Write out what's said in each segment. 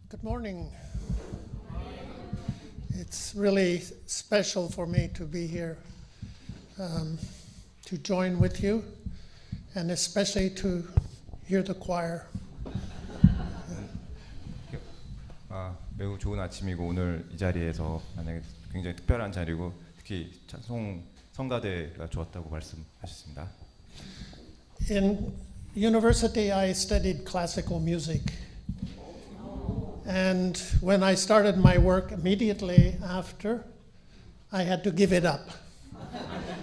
Good morning. It's really special for me to be here to join with you and especially to hear the choir. 매우 좋은 아침이고 오늘 이 자리에서 만약에 굉장히 특별한 자리고 특히 성가대가 좋았다고 말씀하셨습니다. In university, I studied classical music. And when I started my work immediately after, I had to give it up.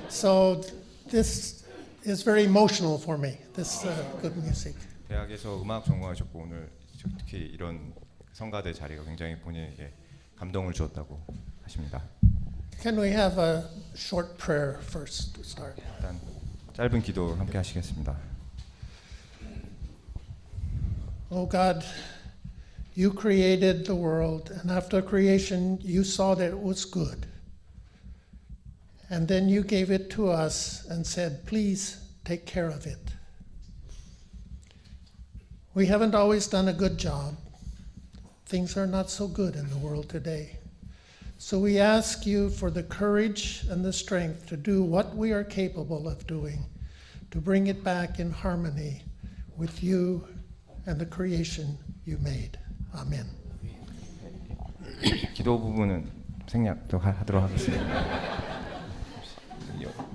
So this is very emotional for me, this good music. 대학에서 음악 전공하셨고 오늘 특히 이런 성가대 자리가 굉장히 본인에게 감동을 주었다고 하십니다. Can we have a short prayer first to start? 일단 짧은 기도 함께 하시겠습니다. Oh God, you created the world, and after creation, you saw that it was good. And then you gave it to us and said, please take care of it. We haven't always done a good job. Things are not so good in the world today. So we ask you for the courage and the strength to do what we are capable of doing, to bring it back in harmony with you and the creation you made. 아멘. 기도 부분은 생략도 하도록 하겠습니다.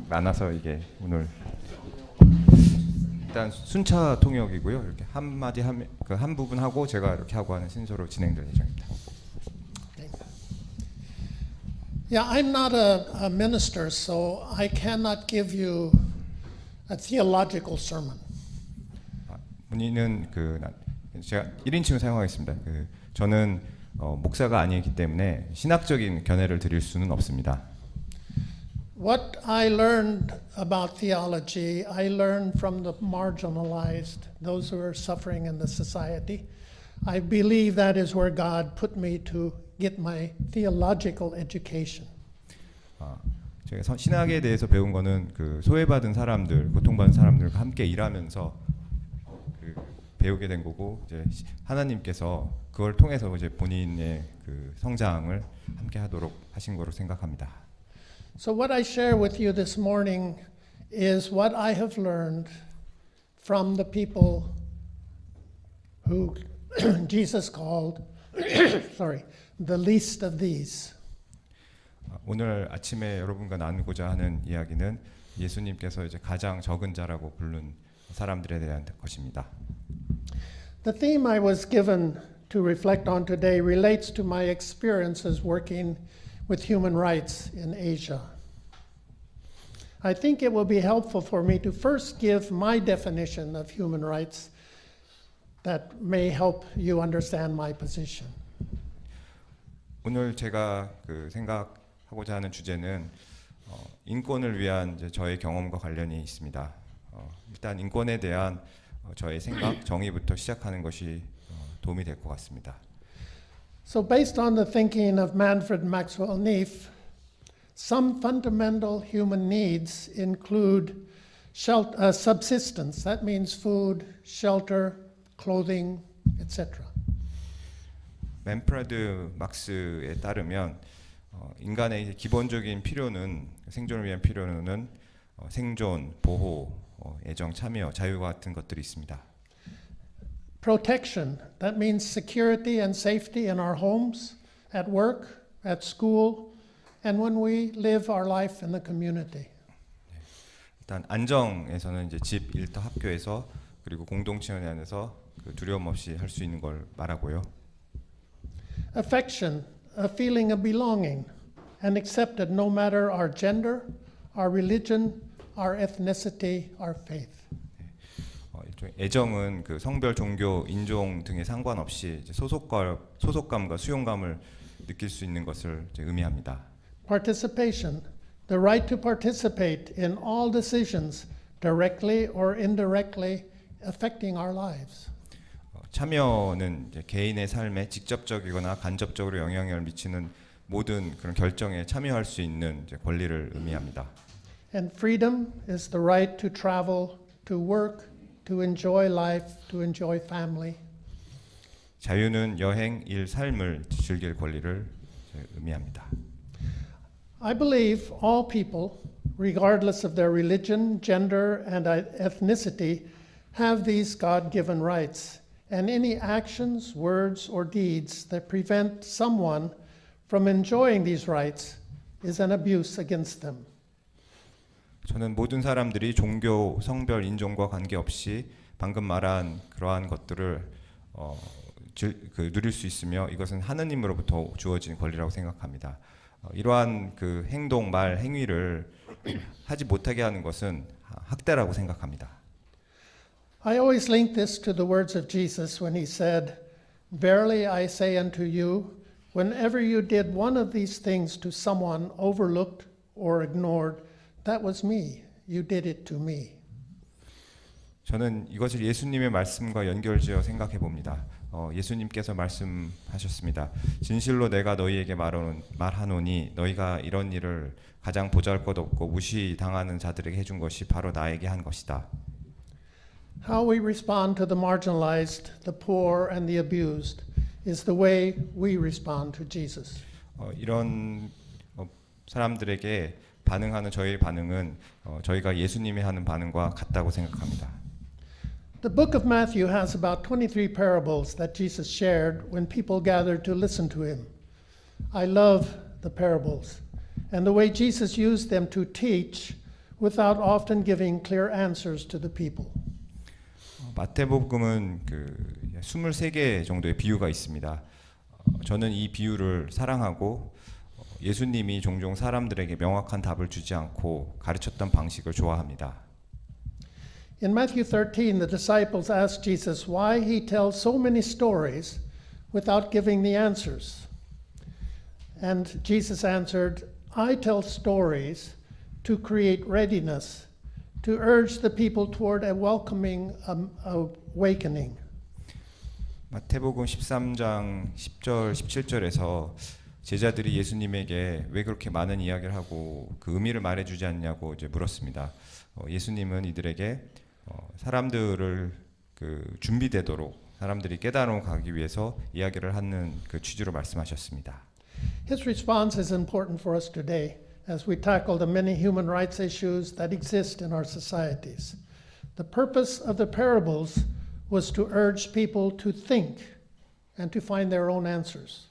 많아서 이게 오늘 일단 순차 통역이고요. 이렇게 한 마디 한 부분 하고 제가 이렇게 하고 하는 순서로 진행될 예정입니다. Yeah, I'm not a minister, so I cannot give you a theological sermon. 본인은 제가 1인칭을 사용하겠습니다. 저는 목사가 아니기 때문에 신학적인 견해를 드릴 수는 없습니다. What I learned about theology, I learned from the marginalized, those who are suffering in the society. I believe that is where God put me to get my theological education. 제가 신학에 대해서 배운 거는 소외받은 사람들, 고통받은 사람들과 함께 일하면서 배우게 된 거고 이제 하나님께서 그걸 통해서 이제 본인의 성장을 함께 하도록 하신 거로 생각합니다. So what I share with you this morning is what I have learned from the people who Jesus called the least of these. 오늘 아침에 여러분과 나누고자 하는 이야기는 예수님께서 이제 가장 적은 자라고 부른 사람들에 대한 것입니다. The theme I was given to reflect on today relates to my experiences working with human rights in Asia. I think it will be helpful for me to first give my definition of human rights that may help you understand my position. 오늘 제가 생각하고자 하는 주제는 인권을 위한 이제 저의 경험과 관련이 있습니다. 일단 인권에 대한 저의 생각, 정의부터 시작하는 것이 도움이 될 것 같습니다. So based on the thinking of Manfred Maxwell Neef, some fundamental human needs include subsistence. That means food, shelter, clothing, etc. 맨프레드 막스에 따르면 인간의 기본적인 필요는 생존을 위한 필요는 생존, 보호, 애정, 참여, 자유와 같은 것들이 있습니다. Protection, that means security and safety in our homes, at work, at school, and when we live our life in the community. 일단 안정에서는 이제 집, 일터, 학교에서 그리고 공동체 안에서 두려움 없이 할 수 있는 걸 말하고요. Affection, a feeling of belonging and accepted no matter our gender, our religion, our ethnicity, our faith. 애정은 성별, 종교, 인종 등에 상관없이 소속감과 수용감을 느낄 수 있는 것을 의미합니다. Participation, the right to participate in all decisions directly or indirectly affecting our lives. 참여는 이제 개인의 삶에 직접적이거나 간접적으로 영향을 미치는 모든 그런 결정에 참여할 수 있는 이제 권리를 의미합니다. And freedom is the right to travel, to work, to enjoy life, to enjoy family. 자유는 여행, 일, 삶을 즐길 권리를 의미합니다. I believe all people, regardless of their religion, gender, and ethnicity, have these God-given rights, and any actions, words, or deeds that prevent someone from enjoying these rights is an abuse against them. 저는 모든 사람들이 종교, 성별, 인종과 관계없이 방금 말한 그러한 것들을 누릴 수 있으며 이것은 하느님으로부터 주어진 권리라고 생각합니다. 이러한 그 행동, 말, 행위를 하지 못하게 하는 것은 학대라고 생각합니다. I always link this to the words of Jesus when he said, "Verily I say unto you, whenever you did one of these things to someone overlooked or ignored, that was me. You did it to me." 저는 이것을 예수님의 말씀과 연결지어 생각해 봅니다. 예수님께서 말씀하셨습니다. 진실로 내가 너희에게 말하노니 너희가 이런 일을 가장 보잘것없고 무시당하는 자들에게 해준 것이 바로 나에게 한 것이다. How we respond to the marginalized, the poor, and the abused is the way we respond to Jesus. 이런 사람들에게 반응하는 저희의 반응은 저희가 예수님이 하는 반응과 같다고 생각합니다. The book of Matthew has about 23 parables that Jesus shared when people gathered to listen to him. I love the parables and the way Jesus used them to teach without often giving clear answers to the people. 마태복음은 23개 정도의 비유가 있습니다. 저는 이 비유를 사랑하고 예수님이 종종 사람들에게 명확한 답을 주지 않고 가르쳤던 방식을 좋아합니다. In Matthew 13, the disciples asked Jesus why he tells so many stories without giving the answers. And Jesus answered, "I tell stories to create readiness, to urge the people toward a welcoming awakening." 마태복음 13장 10절 17절에서 제자들이 예수님에게 왜 그렇게 많은 이야기를 하고 그 의미를 말해주지 않냐고 이제 물었습니다. 예수님은 이들에게 사람들을 준비되도록 사람들이 깨달아 가기 위해서 이야기를 하는 그 취지로 말씀하셨습니다. His response is important for us today as we tackle the many human rights issues that exist in our societies. The purpose of the parables was to urge people to think and to find their own answers.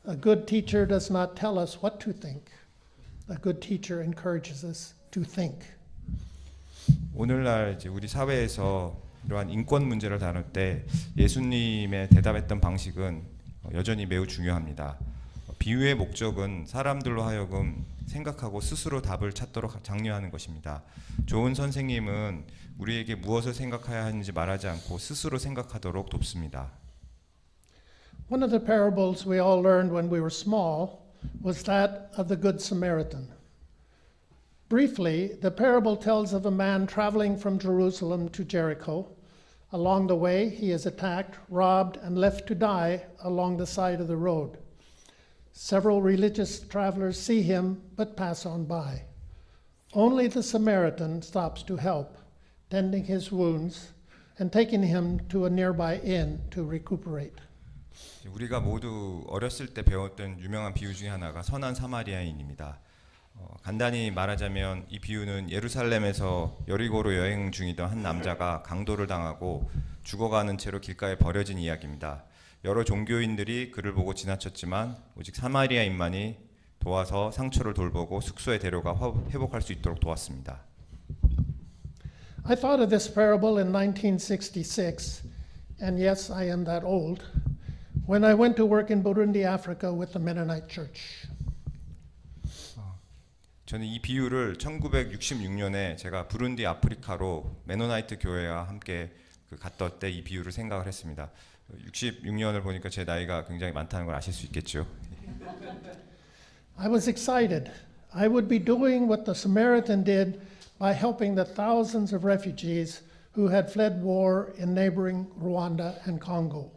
A good teacher does not tell us what to think. A good teacher encourages us to think. 오늘날 이제 우리 사회에서 이러한 인권 문제를 다룰 때 예수님의 대답했던 방식은 여전히 매우 중요합니다. 비유의 목적은 사람들로 하여금 생각하고 스스로 답을 찾도록 장려하는 것입니다. 좋은 선생님은 우리에게 무엇을 생각해야 하는지 말하지 않고 스스로 생각하도록 돕습니다. One of the parables we all learned when we were small was that of the Good Samaritan. Briefly, the parable tells of a man traveling from Jerusalem to Jericho. Along the way, he is attacked, robbed, and left to die along the side of the road. Several religious travelers see him but pass on by. Only the Samaritan stops to help, tending his wounds and taking him to a nearby inn to recuperate. 우리가 모두 어렸을 때 배웠던 유명한 비유 중에 하나가 선한 사마리아인입니다. 간단히 말하자면 이 비유는 예루살렘에서 여리고로 여행 중이던 한 남자가 강도를 당하고 죽어가는 채로 길가에 버려진 이야기입니다. 여러 종교인들이 그를 보고 지나쳤지만 오직 사마리아인만이 도와서 상처를 돌보고 숙소에 데려가 회복할 수 있도록 도왔습니다. I thought of this parable in 1966, and yes, I am that old, when I went to work in Burundi, Africa with the Mennonite Church. 저는 이 비유를 1966년에 제가 부룬디 아프리카로 메노나이트 교회와 함께 갔다 올 때 이 비유를 생각을 했습니다. 66년을 보니까 제 나이가 굉장히 많다는 걸 아실 수 있겠죠. I was excited. I would be doing what the Samaritan did by helping the thousands of refugees who had fled war in neighboring Rwanda and Congo.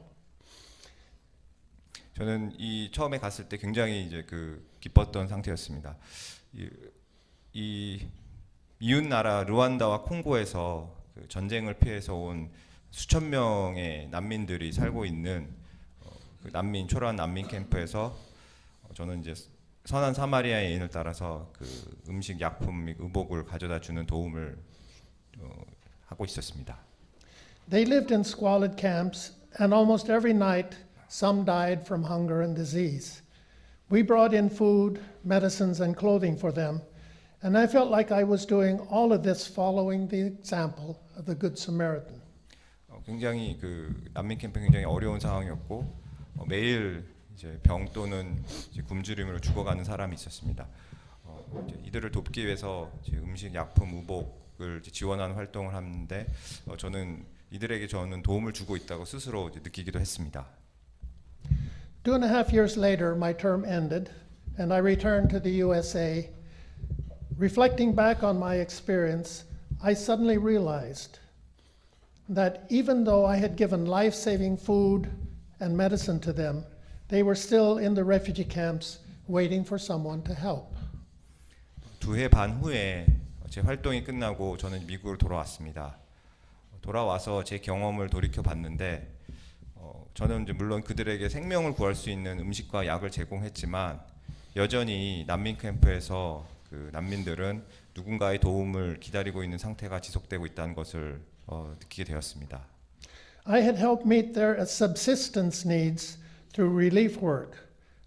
저는 이 처음에 갔을 때 굉장히 이제 기뻤던 상태였습니다. 이 이웃 나라 르완다와 콩고에서 전쟁을 피해서 온 수천 명의 난민들이 살고 있는 그 난민 초라한 난민 캠프에서 저는 이제 선한 사마리아의 인을 따라서 그 음식, 약품 및 의복을 가져다 주는 도움을 하고 있었습니다. They lived in squalid camps, and almost every night some died from hunger and disease. We brought in food, medicines, and clothing for them, and I felt like I was doing all of this following the example of the Good Samaritan. 굉장히 그 난민 캠프 굉장히 어려운 상황이었고 매일 이제 병 또는 이제 굶주림으로 죽어가는 사람이 있었습니다. 이제 이들을 돕기 위해서 이제 음식, 약품, 의복을 이제 지원하는 활동을 하는데 저는 이들에게 저는 도움을 주고 있다고 스스로 이제 느끼기도 했습니다. 2.5 years later, my term ended, and I returned to the USA. Reflecting back on my experience, I suddenly realized that even though I had given life-saving food and medicine to them, they were still in the refugee camps waiting for someone to help. 2해 반 후에 제 활동이 끝나고 저는 미국으로 돌아왔습니다. 돌아와서 제 경험을 돌이켜 봤는데 저는 이제 물론 그들에게 생명을 구할 수 있는 음식과 약을 제공했지만 여전히 난민 캠프에서 그 난민들은 누군가의 도움을 기다리고 있는 상태가 지속되고 있다는 것을 느끼게 되었습니다. I had helped meet their subsistence needs through relief work,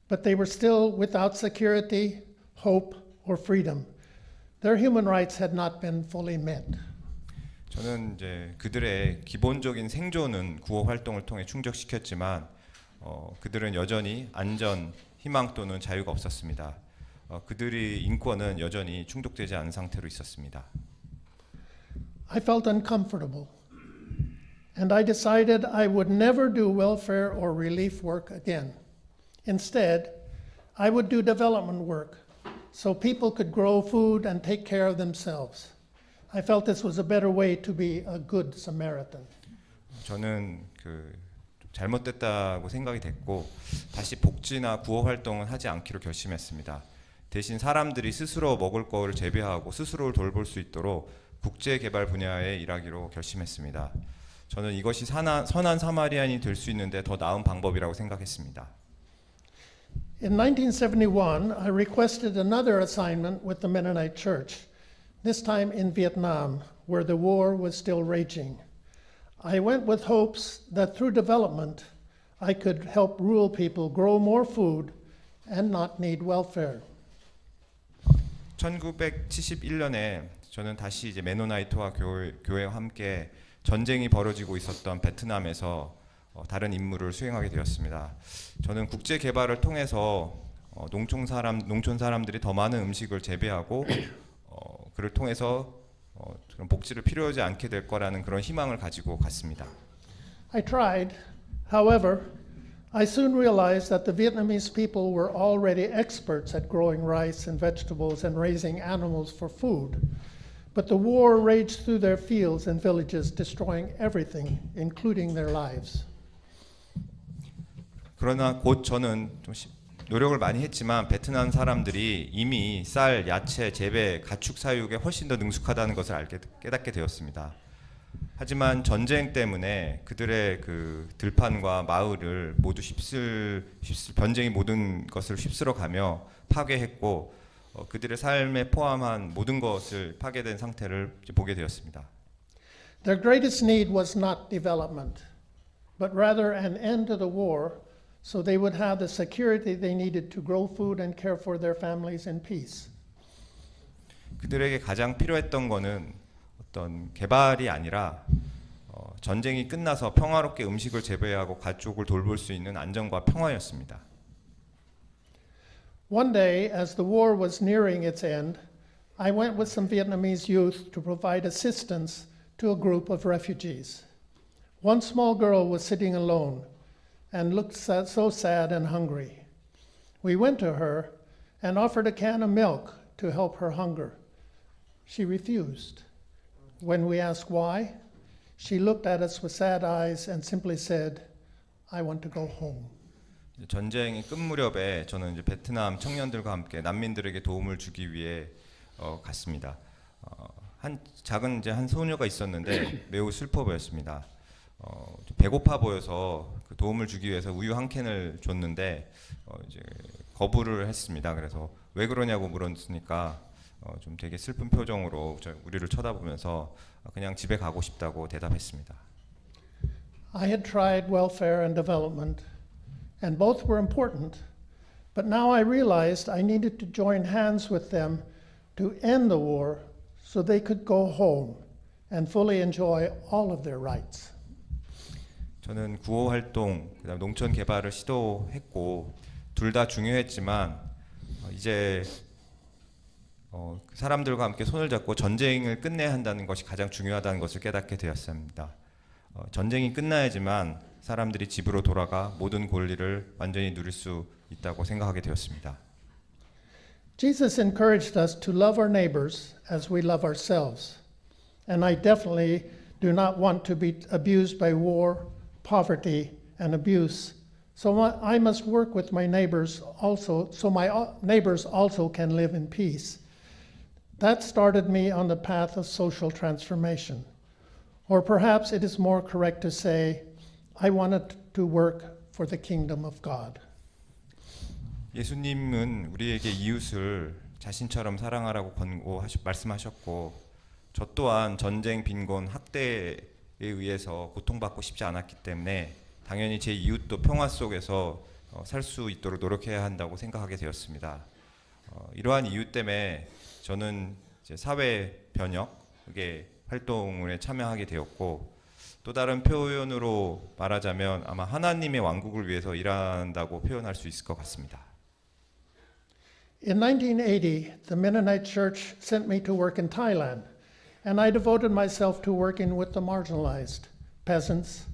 but they were still without security, hope, or freedom. Their human rights had not been fully met. 저는 이제 그들의 기본적인 생존은 구호 활동을 통해 충족시켰지만 그들은 여전히 안전, 희망 또는 자유가 없었습니다. 그들의 인권은 여전히 충족되지 않은 상태로 있었습니다. I felt uncomfortable, and I decided I would never do welfare or relief work again. Instead, I would do development work so people could grow food and take care of themselves. I felt this was a better way to be a good Samaritan. 저는 그 잘못됐다고 생각이 됐고 다시 복지나 구호 활동을 하지 않기로 결심했습니다. 대신 사람들이 스스로 먹을 거를 재배하고 스스로를 돌볼 수 있도록 국제 개발 분야에 일하기로 결심했습니다. 저는 이것이 선한 사마리안이 될 수 있는데 더 나은 방법이라고 생각했습니다. In 1971, I requested another assignment with the Mennonite Church, this time in Vietnam, where the war was still raging. I went with hopes that through development, I could help rural people grow more food and not need welfare. 1971년에 저는 다시 이제 메노나이트와 교회와 함께 전쟁이 벌어지고 있었던 베트남에서 다른 임무를 수행하게 되었습니다. 저는 국제 개발을 통해서 농촌 사람들이 더 많은 음식을 재배하고 그를 통해서 그런 복지를 필요하지 않게 될 거라는 그런 희망을 가지고 갔습니다. I tried. However, I soon realized that the Vietnamese people were already experts at growing rice and vegetables and raising animals for food. But the war raged through their fields and villages, destroying everything, including their lives. 그러나 곧 저는 좀 노력을 많이 했지만 베트남 사람들이 이미 쌀, 야채, 재배, 가축 사육에 훨씬 더 능숙하다는 것을 깨닫게 되었습니다. 하지만 전쟁 때문에 그들의 그 들판과 마을을 모두 전쟁이 모든 것을 휩쓸어 가며 파괴했고 그들의 삶에 포함한 모든 것을 파괴된 상태를 보게 되었습니다. Their greatest need was not development, but rather an end to the war, so they would have the security they needed to grow food and care for their families in peace. 그들에게 가장 필요했던 것은 어떤 개발이 아니라 전쟁이 끝나서 평화롭게 음식을 재배하고 가족을 돌볼 수 있는 안정과 평화였습니다. One day, as the war was nearing its end, I went with some Vietnamese youth to provide assistance to a group of refugees. One small girl was sitting alone and looked so sad and hungry. We went to her and offered a can of milk to help her hunger. She refused. When we asked why, she looked at us with sad eyes and simply said, "I want to go home." 전쟁이 끝 무렵에 저는 이제 베트남 청년들과 함께 난민들에게 도움을 주기 위해 갔습니다. 한 소녀가 있었는데 매우 슬퍼 보였습니다. 좀 배고파 보여서 그 도움을 주기 위해서 우유 한 캔을 줬는데 이제 거부를 했습니다. 그래서 왜 그러냐고 물었으니까 좀 되게 슬픈 표정으로 우리를 쳐다보면서 그냥 집에 가고 싶다고 대답했습니다. I had tried welfare and development, and both were important, but now I realized I needed to join hands with them to end the war so they could go home and fully enjoy all of their rights. 저는 구호 활동, 그다음 농촌 개발을 시도했고 둘 다 중요했지만 이제 사람들과 함께 손을 잡고 전쟁을 끝내야 한다는 것이 가장 중요하다는 것을 깨닫게 되었습니다. 전쟁이 끝나야지만 사람들이 집으로 돌아가 모든 권리를 완전히 누릴 수 있다고 생각하게 되었습니다. Jesus encouraged us to love our neighbors as we love ourselves, and I definitely do not want to be abused by war, poverty, and abuse. So I must work with my neighbors also, so my neighbors also can live in peace. That started me on the path of social transformation. Or perhaps it is more correct to say, I wanted to work for the kingdom of God. 예수님은 우리에게 이웃을 자신처럼 사랑하라고 말씀하셨고 저 또한 전쟁, 빈곤, 학대에 의해서 고통받고 싶지 않았기 때문에 당연히 제 이웃도 평화 속에서 살 수 있도록 노력해야 한다고 생각하게 되었습니다. 이러한 이유 때문에 저는 이제 사회 변혁의 활동에 참여하게 되었고 또 다른 표현으로 말하자면 아마 하나님의 왕국을 위해서 일한다고 표현할 수 있을 것 같습니다. In 1980, the Mennonite Church sent me to work in Thailand, and I devoted myself to working with the marginalized, peasants,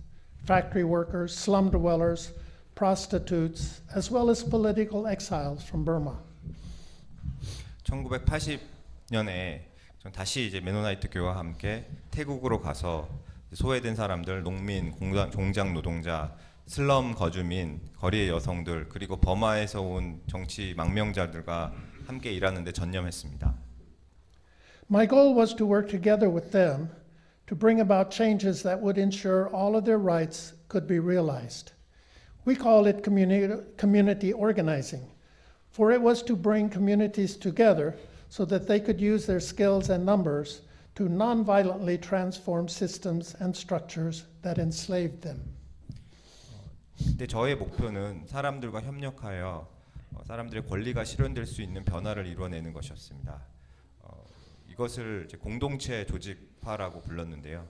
factory workers, slum dwellers, prostitutes, as well as political exiles from Burma. 1980년에 전 다시 이제 메노나이트 교회와 함께 태국으로 가서 소외된 사람들, 농민, 공장 노동자, 슬럼 거주민, 거리의 여성들, 그리고 버마에서 온 정치 망명자들과 함께 일하는데 전념했습니다. My goal was to work together with them to bring about changes that would ensure all of their rights could be realized. We call it community organizing, for it was to bring communities together so that they could use their skills and numbers to non-violently transform systems and structures that enslaved them. 근데 저의 목표는 사람들과 협력하여 사람들의 권리가 실현될 수 있는 변화를 이루어내는 것이었습니다. 이것을 이제 공동체 조직화라고 불렀는데요.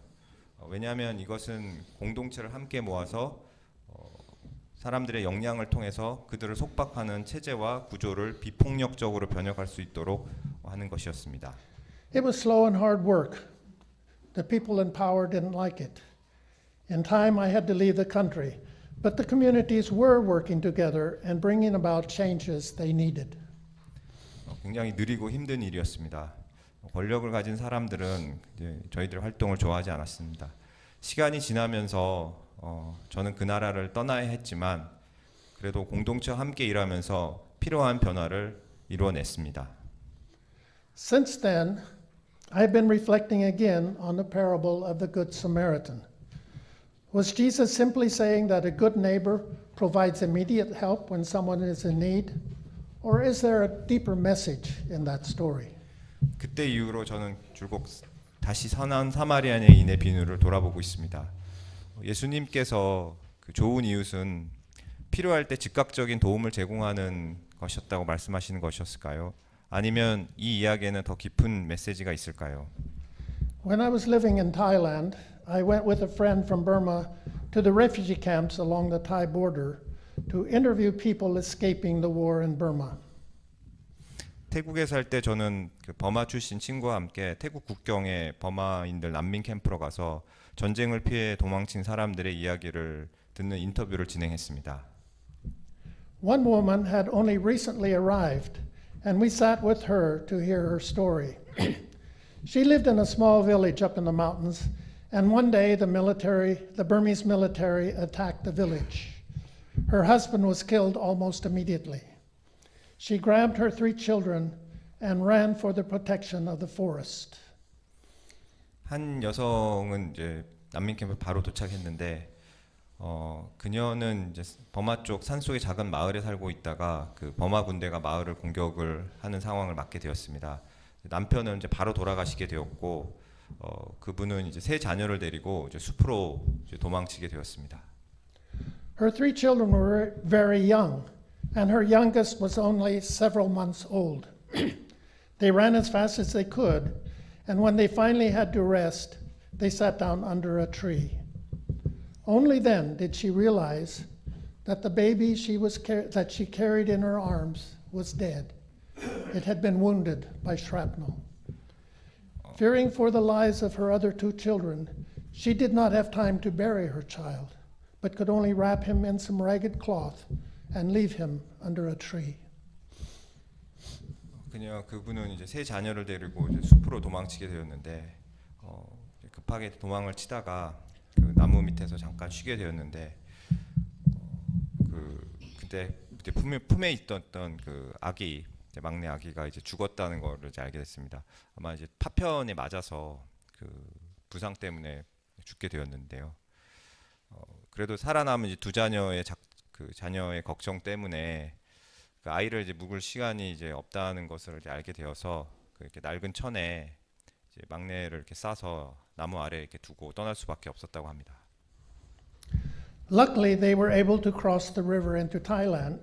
왜냐하면 이것은 공동체를 함께 모아서 사람들의 역량을 통해서 그들을 속박하는 체제와 구조를 비폭력적으로 변혁할 수 있도록 하는 것이었습니다. It was slow and hard work. The people in power didn't like it. In time, I had to leave the country, but the communities were working together and bringing about changes they needed. 굉장히 느리고 힘든 일이었습니다. 권력을 가진 사람들은 이제 저희들 활동을 좋아하지 않았습니다. 시간이 지나면서 저는 그 나라를 떠나야 했지만 그래도 공동체와 함께 일하면서 필요한 변화를 이루어냈습니다. Since then, I've been reflecting again on the parable of the Good Samaritan. Was Jesus simply saying that a good neighbor provides immediate help when someone is in need? Or is there a deeper message in that story? 그때 이후로 저는 줄곧 다시 선한 사마리아인의 비유를 돌아보고 있습니다. 예수님께서 그 좋은 이웃은 필요할 때 즉각적인 도움을 제공하는 것이었다고 말씀하시는 것이었을까요? 아니면 이 이야기에는 더 깊은 메시지가 있을까요? When I was living in Thailand, I went with a friend from Burma to the refugee camps along the Thai border to interview people escaping the war in Burma. 태국에 살 때 저는 그 버마 출신 친구와 함께 태국 국경의 버마인들 난민 캠프로 가서 전쟁을 피해 도망친 사람들의 이야기를 듣는 인터뷰를 진행했습니다. One woman had only recently arrived, and we sat with her to hear her story. She lived in a small village up in the mountains, and one day the Burmese military attacked the village. Her husband was killed almost immediately. She grabbed her 3 children and ran for the protection of the forest. 한 여성은 이제 난민 캠프 바로 도착했는데 그녀는 이제 버마 쪽 산속의 작은 마을에 살고 있다가 그 버마 군대가 마을을 공격을 하는 상황을 맞게 되었습니다. 남편은 이제 바로 돌아가시게 되었고 그분은 이제 세 자녀를 데리고 이제 숲으로 이제 도망치게 되었습니다. Her three children were very young, and her youngest was only several months old. They ran as fast as they could, and when they finally had to rest, they sat down under a tree. Only then did she realize that the baby that she carried in her arms was dead. It had been wounded by shrapnel. Fearing for the lives of her other two children, she did not have time to bury her child, but could only wrap him in some ragged cloth and leave him under a tree. 그분은 이제 세 자녀를 데리고 이제 숲으로 도망치게 되었는데 급하게 도망을 치다가 그 나무 밑에서 잠깐 쉬게 되었는데 그때 품에 있던 그 아기 이제 막내 아기가 이제 죽었다는 거를 이제 알게 됐습니다. 아마 이제 파편에 맞아서 그 부상 때문에 죽게 되었는데요. 그래도 살아남은 이제 두 자녀의 그 자녀의 걱정 때문에 그 아이를 이제 묵을 시간이 이제 없다는 것을 이제 알게 되어서 이렇게 낡은 천에 이제 막내를 이렇게 싸서 나무 아래에 이렇게 두고 떠날 수밖에 없었다고 합니다. Luckily, they were able to cross the river into Thailand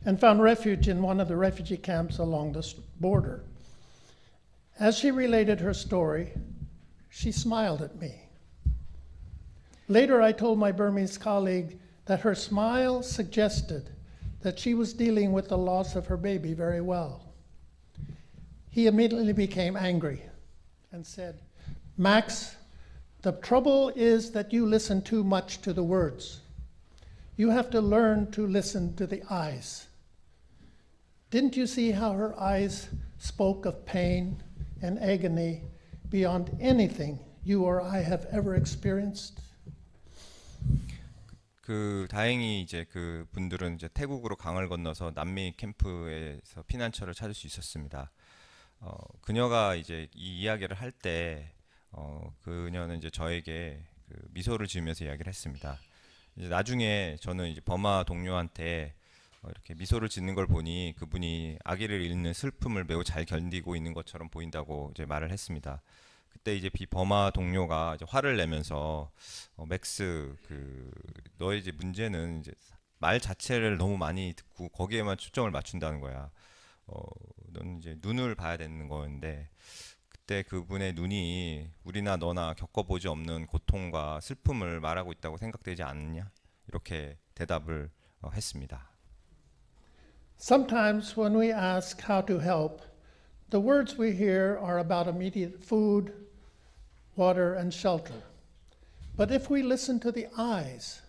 and found refuge in one of the refugee camps along the border. As she related her story, she smiled at me. Later, I told my Burmese colleague that her smile suggested that she was dealing with the loss of her baby very well. He immediately became angry and said, "Max, the trouble is that you listen too much to the words. You have to learn to listen to the eyes. Didn't you see how her eyes spoke of pain and agony beyond anything you or I have ever experienced?" 다행히 이제 그 분들은 이제 태국으로 강을 건너서 남미 캠프에서 피난처를 찾을 수 있었습니다. 그녀가 이제 이 이야기를 할 때 그녀는 이제 저에게 그 미소를 지으면서 이야기를 했습니다. 이제 나중에 저는 이제 버마 동료한테 이렇게 미소를 짓는 걸 보니 그분이 아기를 잃는 슬픔을 매우 잘 견디고 있는 것처럼 보인다고 이제 말을 했습니다. 그때 이제 버마 동료가 이제 화를 내면서 맥스 너의 이제 문제는 이제 말 자체를 너무 많이 듣고 거기에만 초점을 맞춘다는 거야. 넌 이제 눈을 봐야 되는 거였는데 그때 그분의 눈이 우리나 너나 겪어보지 없는 고통과 슬픔을 말하고 있다고 생각되지 않느냐? 이렇게 대답을 했습니다. Sometimes when we ask how to help, the words we hear are about immediate food, water, and shelter. But if we listen to the eyes,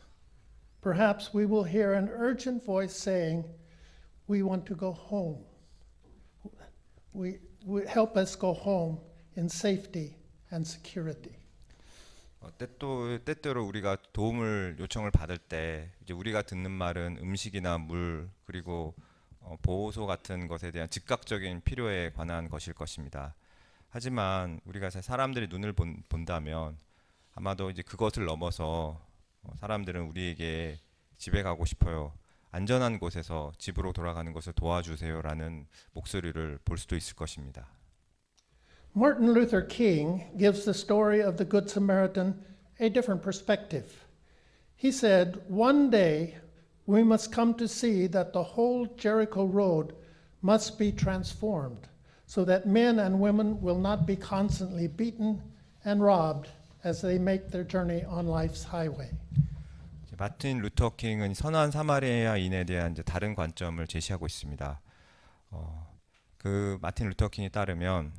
perhaps we will hear an urgent voice saying, "We want to go home. We help us go home in safety and security." 때때로 우리가 도움을 요청을 받을 때 이제 우리가 듣는 말은 음식이나 물 그리고 보호소 같은 것에 대한 즉각적인 필요에 관한 것일 것입니다. 하지만 우리가 사람들이 눈을 본다면 아마도 이제 그것을 넘어서 사람들은 우리에게 집에 가고 싶어요. 안전한 곳에서 집으로 돌아가는 것을 도와주세요라는 목소리를 볼 수도 있을 것입니다. Martin Luther King gives the story of the Good Samaritan a different perspective. He said, "One day we must come to see that the whole Jericho road must be transformed so that men and women will not be constantly beaten and robbed as they make their journey on life's highway." 마틴 루터 킹은 선한 사마리아인에 대한 이제 다른 관점을 제시하고 있습니다. 그 마틴 루터 킹에 따르면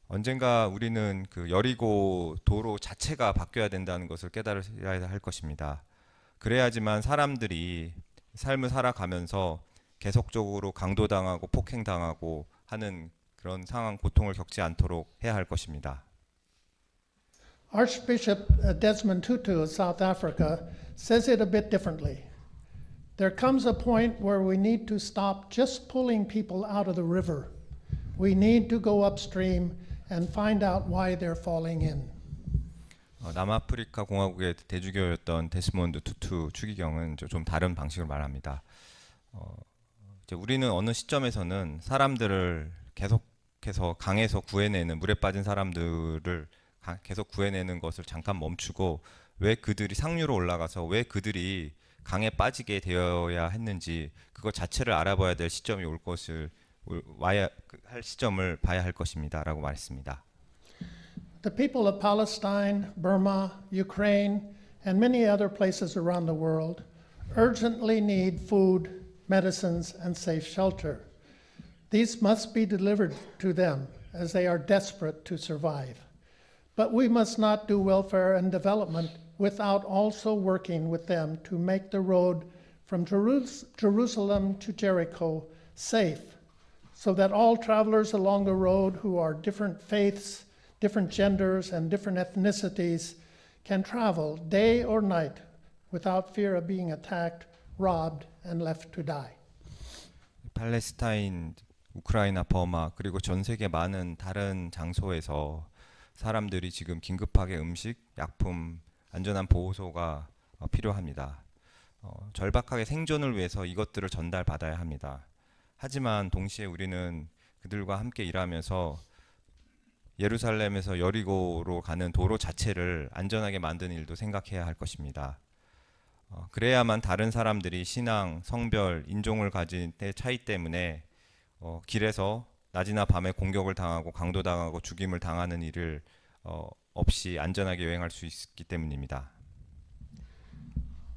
언젠가 우리는 그 여리고 도로 자체가 바뀌어야 된다는 것을 깨달아야 할 것입니다. 그래야지만 사람들이 삶을 살아가면서 계속적으로 강도당하고 폭행당하고 하는 그런 상황, 고통을 겪지 않도록 해야 할 것입니다. Archbishop Desmond Tutu of South Africa says it a bit differently. There comes a point where we need to stop just pulling people out of the river. We need to go upstream and find out why they're falling in. 남아프리카 공화국의 대주교였던 데스몬드 투투 추기경은 좀 다른 방식으로 말합니다. 이제 우리는 어느 시점에서는 사람들을 계속해서 강에서 구해내는 물에 빠진 사람들을 계속 구해내는 것을 잠깐 멈추고 왜 그들이 상류로 올라가서 왜 그들이 강에 빠지게 되어야 했는지 그것 자체를 알아봐야 될 시점이 올 것을 와야 할 시점을 봐야 할 것입니다라고 말했습니다. The people of Palestine, Burma, Ukraine, and many other places around the world urgently need food, medicines, and safe shelter. These must be delivered to them as they are desperate to survive. But we must not do welfare and development without also working with them to make the road from Jerusalem to Jericho safe, so that all travelers along the road who are different faiths, different genders, and different ethnicities can travel day or night without fear of being attacked, robbed, and left to die. 팔레스타인, 우크라이나, 버마 그리고 전 세계 많은 다른 장소에서 사람들이 지금 긴급하게 음식, 약품, 안전한 보호소가 필요합니다. 절박하게 생존을 위해서 이것들을 전달받아야 합니다. 하지만 동시에 우리는 그들과 함께 일하면서 예루살렘에서 여리고로 가는 도로 자체를 안전하게 만드는 일도 생각해야 할 것입니다. 그래야만 다른 사람들이 신앙, 성별, 인종을 가진 때 차이 때문에 길에서 낮이나 밤에 공격을 당하고 강도당하고 죽임을 당하는 일을 없이 안전하게 여행할 수 있기 때문입니다.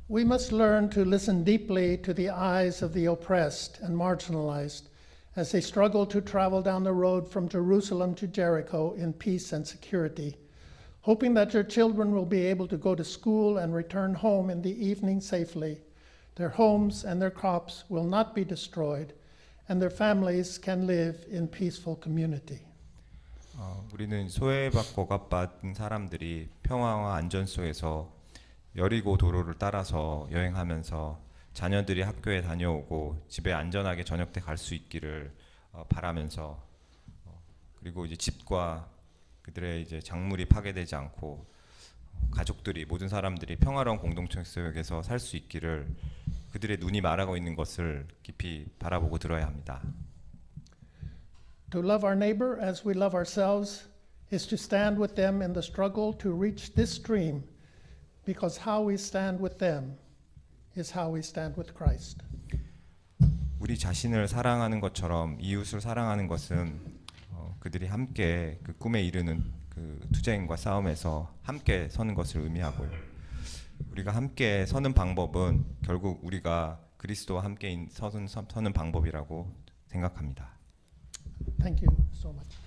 We must learn to listen deeply to the eyes of the oppressed and marginalized as they struggle to travel down the road from Jerusalem to Jericho in peace and security, hoping that your children will be able to go to school and return home in the evening safely. Their homes and their crops will not be destroyed, and their families can live in peaceful community. 우리는 소외받고 억압받은 사람들이 평화와 안전 속에서 여리고 도로를 따라서 여행하면서 자녀들이 학교에 다녀오고 집에 안전하게 저녁 때 갈 수 있기를 바라면서 그리고 이제 집과 그들의 이제 작물이 파괴되지 않고 가족들이 모든 사람들이 평화로운 공동체 속에서 살 수 있기를 그들의 눈이 말하고 있는 것을 깊이 바라보고 들어야 합니다. To love our neighbor as we love ourselves is to stand with them in the struggle to reach this dream, because how we stand with them is how we stand with Christ. 우리 자신을 사랑하는 것처럼 이웃을 사랑하는 것은 그들이 함께 그 꿈에 이르는 그 투쟁과 싸움에서 함께 서는 것을 의미하고요. 우리가 함께 서는 방법은 결국 우리가 그리스도와 함께 서는 방법이라고 생각합니다. Thank you so much.